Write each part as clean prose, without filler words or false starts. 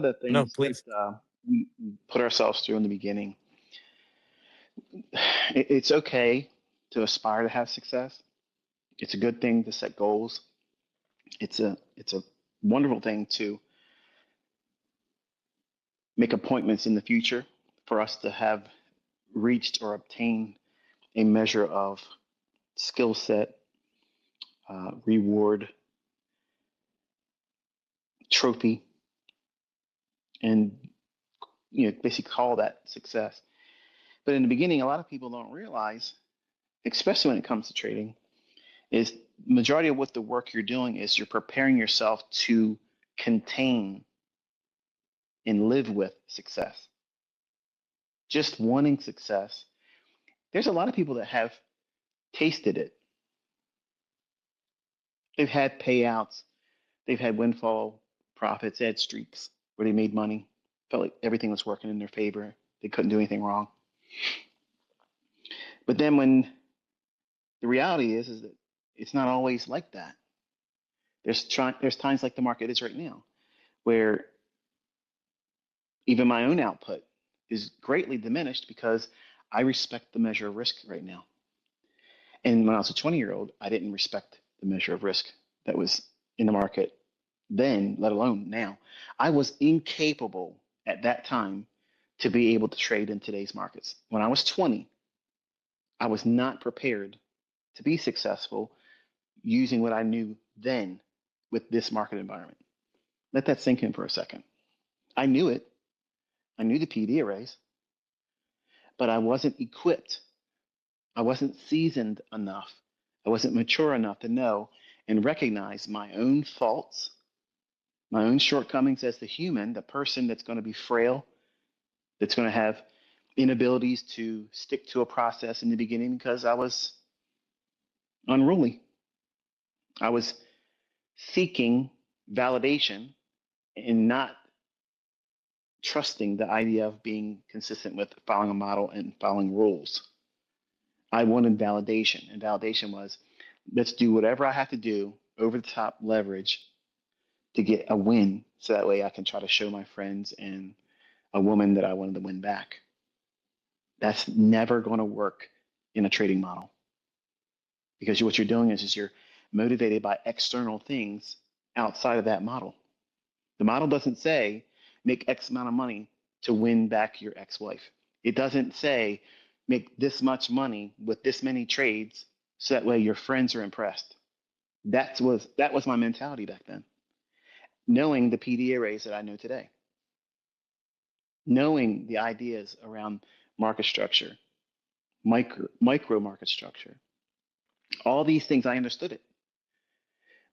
the No, things that please. we put ourselves through in the beginning, it's okay to aspire to have success. It's a good thing to set goals. It's a wonderful thing to make appointments in the future for us to have reached or obtained a measure of skill set, reward, trophy, and basically call that success. But in the beginning, a lot of people don't realize, especially when it comes to trading, is majority of what the work you're doing is you're preparing yourself to contain and live with success. Just wanting success. There's a lot of people that have tasted it. They've had payouts, they've had windfall profits, they had streaks where they made money, felt like everything was working in their favor. They couldn't do anything wrong. But then when the reality is that it's not always like that. There's times like the market is right now where even my own output is greatly diminished because I respect the measure of risk right now. And when I was a 20-year-old, I didn't respect the measure of risk that was in the market then, let alone now. I was incapable at that time to be able to trade in today's markets. When I was 20, I was not prepared to be successful using what I knew then with this market environment. Let that sink in for a second. I knew it. I knew the PD arrays, but I wasn't equipped. I wasn't seasoned enough. I wasn't mature enough to know and recognize my own faults, my own shortcomings as the human, the person that's going to be frail, that's going to have inabilities to stick to a process in the beginning because I was unruly. I was seeking validation and not trusting the idea of being consistent with following a model and following rules. I wanted validation, and validation was let's do whatever I have to do over the top leverage to get a win so that way I can try to show my friends and a woman that I wanted to win back. That's never going to work in a trading model because what you're doing is you're motivated by external things outside of that model. The model doesn't say make X amount of money to win back your ex-wife. It doesn't say make this much money with this many trades so that way your friends are impressed. That was my mentality back then. Knowing the PD arrays that I know today, knowing the ideas around market structure, micro market structure, all these things I understood it.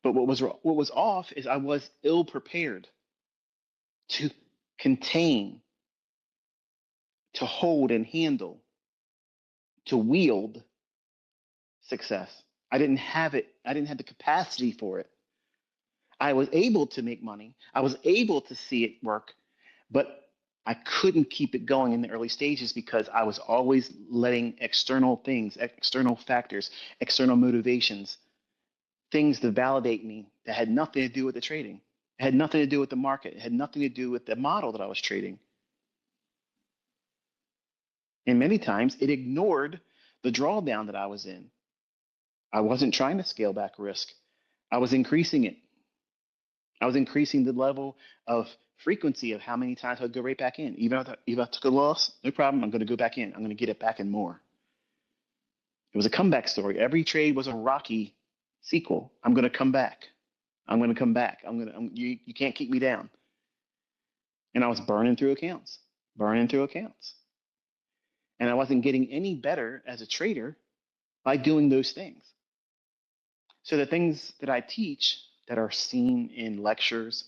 But what was off is I was ill prepared to contain, to hold and handle, to wield success. I didn't have it. I didn't have the capacity for it. I was able to make money. I was able to see it work, but I couldn't keep it going in the early stages because I was always letting external things, external factors, external motivations, things to validate me that had nothing to do with the trading. It had nothing to do with the market. It had nothing to do with the model that I was trading. And many times it ignored the drawdown that I was in. I wasn't trying to scale back risk. I was increasing it. I was increasing the level of frequency of how many times I'd go right back in. Even if I took a loss, no problem. I'm going to go back in. I'm going to get it back and more. It was a comeback story. Every trade was a Rocky sequel. I'm going to come back. I'm going to come back. You can't keep me down. And I was burning through accounts. And I wasn't getting any better as a trader by doing those things. So the things that I teach that are seen in lectures,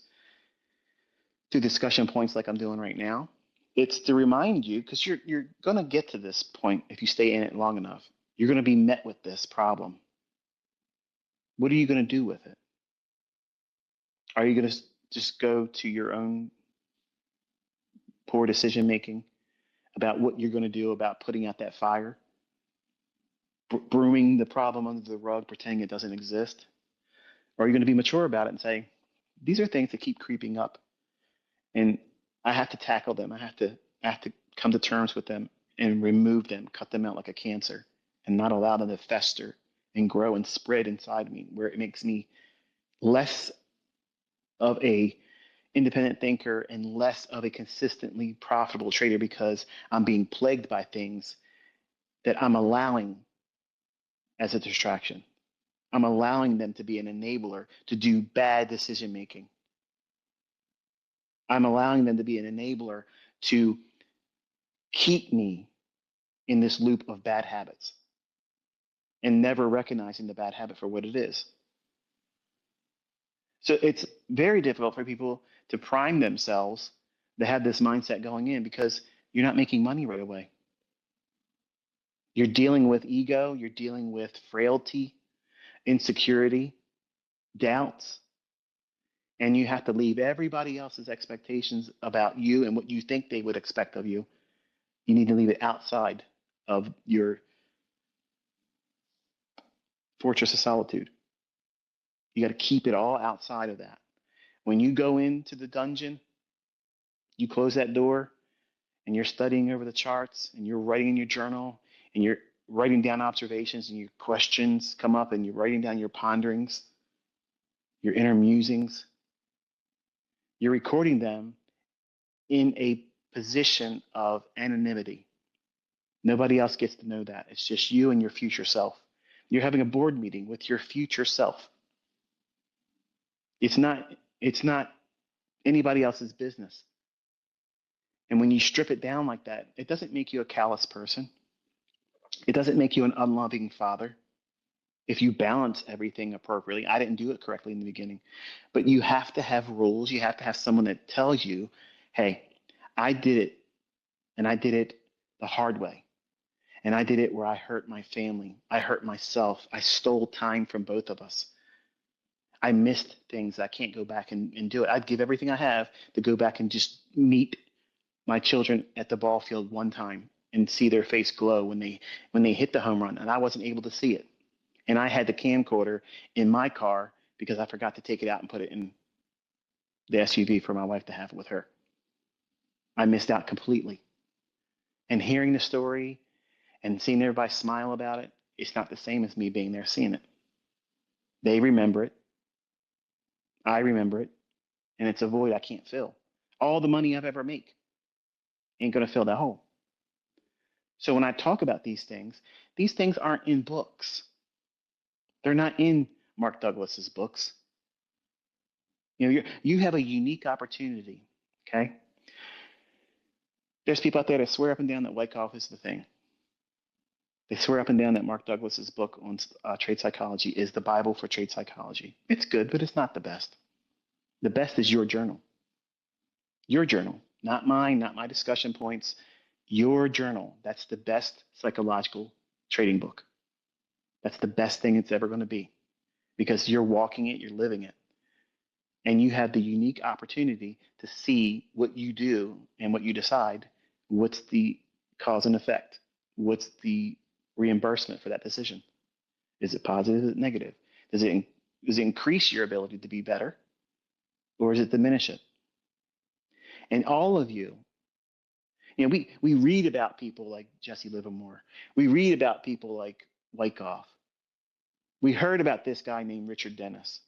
through discussion points like I'm doing right now, it's to remind you because you're going to get to this point if you stay in it long enough. You're going to be met with this problem. What are you going to do with it? Are you going to just go to your own poor decision making about what you're going to do about putting out that fire, brooming the problem under the rug, pretending it doesn't exist? Or are you going to be mature about it and say, these are things that keep creeping up? And I have to tackle them. I have to come to terms with them and remove them, cut them out like a cancer, and not allow them to fester and grow and spread inside me, where it makes me less of a independent thinker and less of a consistently profitable trader because I'm being plagued by things that I'm allowing as a distraction. I'm allowing them to be an enabler to do bad decision making. I'm allowing them to be an enabler to keep me in this loop of bad habits and never recognizing the bad habit for what it is. So it's very difficult for people to prime themselves to have this mindset going in because you're not making money right away. You're dealing with ego, you're dealing with frailty, insecurity, doubts, and you have to leave everybody else's expectations about you and what you think they would expect of you. You need to leave it outside of your fortress of solitude. You got to keep it all outside of that. When you go into the dungeon, you close that door and you're studying over the charts and you're writing in your journal and you're writing down observations and your questions come up and you're writing down your ponderings, your inner musings. You're recording them in a position of anonymity. Nobody else gets to know that. It's just you and your future self. You're having a board meeting with your future self. It's not anybody else's business. And when you strip it down like that, it doesn't make you a callous person. It doesn't make you an unloving father. If you balance everything appropriately, I didn't do it correctly in the beginning, but you have to have rules. You have to have someone that tells you, hey, I did it and I did it the hard way. And I did it where I hurt my family. I hurt myself. I stole time from both of us. I missed things. I can't go back and do it. I'd give everything I have to go back and just meet my children at the ball field one time and see their face glow when they hit the home run, and I wasn't able to see it. And I had the camcorder in my car because I forgot to take it out and put it in the SUV for my wife to have it with her. I missed out completely. And hearing the story and seeing everybody smile about it, it's not the same as me being there seeing it. They remember it. I remember it. And it's a void I can't fill. All the money I've ever made ain't going to fill that hole. So when I talk about these things aren't in books. They're not in Mark Douglas's books. You have a unique opportunity. Okay. There's people out there that swear up and down that Wyckoff is the thing. They swear up and down that Mark Douglas's book on trade psychology is the Bible for trade psychology. It's good, but it's not the best. The best is your journal. Your journal, not mine, not my discussion points. Your journal. That's the best psychological trading book. That's the best thing it's ever going to be because you're walking it, you're living it. And you have the unique opportunity to see what you do and what you decide. What's the cause and effect? What's the reimbursement for that decision? Is it positive? Is it negative? Does it increase your ability to be better, or does it diminish it? And all of you, we read about people like Jesse Livermore. We read about people like Wyckoff. We heard about this guy named Richard Dennis,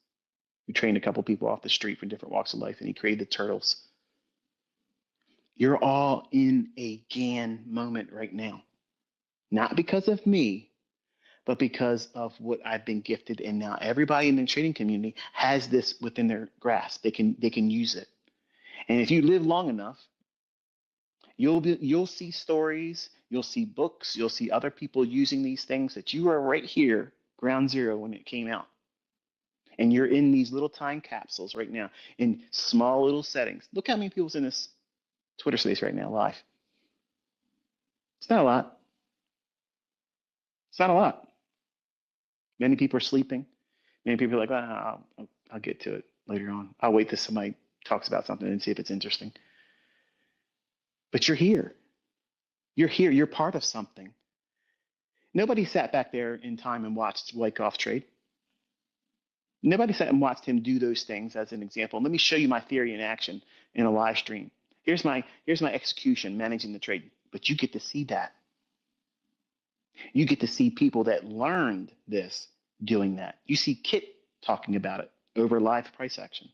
who trained a couple people off the street from different walks of life, and he created the turtles. You're all in a Gann moment right now. Not because of me, but because of what I've been gifted. And now everybody in the trading community has this within their grasp. They can use it. And if you live long enough, you'll see stories, you'll see books, you'll see other people using these things that you are right here, ground zero when it came out. And you're in these little time capsules right now in small little settings. Look how many people's in this Twitter space right now live. It's not a lot. It's not a lot. Many people are sleeping. Many people are like, I'll get to it later on. I'll wait till somebody talks about something and see if it's interesting. But you're here. You're here. You're part of something. Nobody sat back there in time and watched Wyckoff trade. Nobody sat and watched him do those things as an example. Let me show you my theory in action in a live stream. Here's my execution, managing the trade. But you get to see that. You get to see people that learned this doing that. You see Kit talking about it over live price action.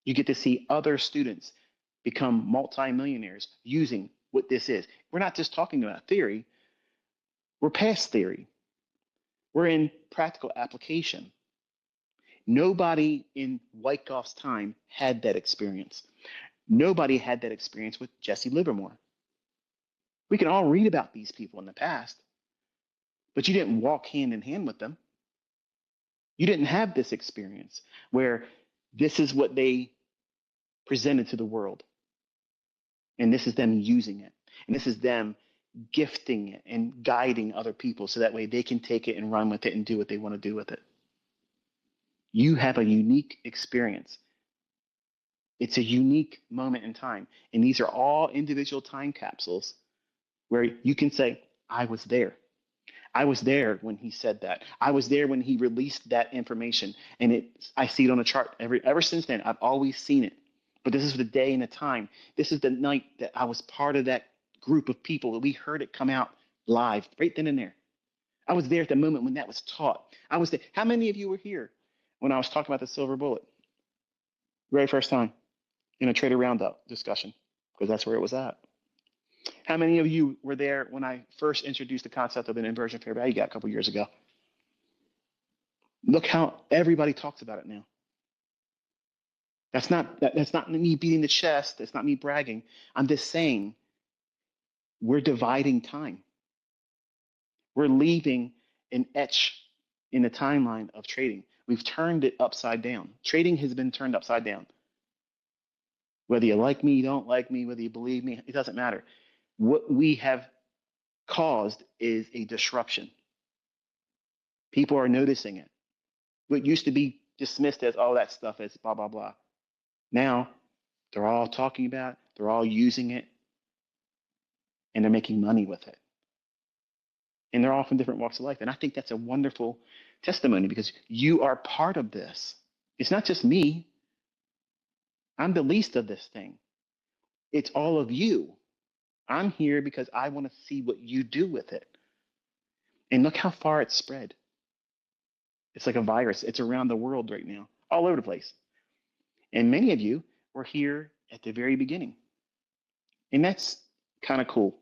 You get to see other students become multimillionaires using what this is. We're not just talking about theory, we're past theory. We're in practical application. Nobody in Wyckoff's time had that experience. Nobody had that experience with Jesse Livermore. We can all read about these people in the past, but you didn't walk hand in hand with them. You didn't have this experience where this is what they presented to the world. And this is them using it. And this is them gifting it and guiding other people so that way they can take it and run with it and do what they want to do with it. You have a unique experience. It's a unique moment in time. And these are all individual time capsules where you can say, I was there. I was there when he said that. I was there when he released that information. And I see it on a chart ever since then. I've always seen it. But this is the day and the time. This is the night that I was part of that group of people that we heard it come out live right then and there. I was there at the moment when that was taught. I was there. How many of you were here when I was talking about the silver bullet? Very first time in a trader roundup discussion, because that's where it was at. How many of you were there when I first introduced the concept of an inversion fair value gap a couple years ago? Look how everybody talks about it now. That's not me beating the chest. That's not me bragging. I'm just saying we're dividing time. We're leaving an etch in the timeline of trading. We've turned it upside down. Trading has been turned upside down. Whether you like me, you don't like me, whether you believe me, it doesn't matter. What we have caused is a disruption. People are noticing it. What used to be dismissed as, oh, that stuff is blah, blah, blah. Now they're all talking about it, they're all using it, and they're making money with it. And they're all from different walks of life. And I think that's a wonderful testimony because you are part of this. It's not just me. I'm the least of this thing. It's all of you. I'm here because I want to see what you do with it. And look how far it's spread. It's like a virus. It's around the world right now, all over the place. And many of you were here at the very beginning. And that's kind of cool.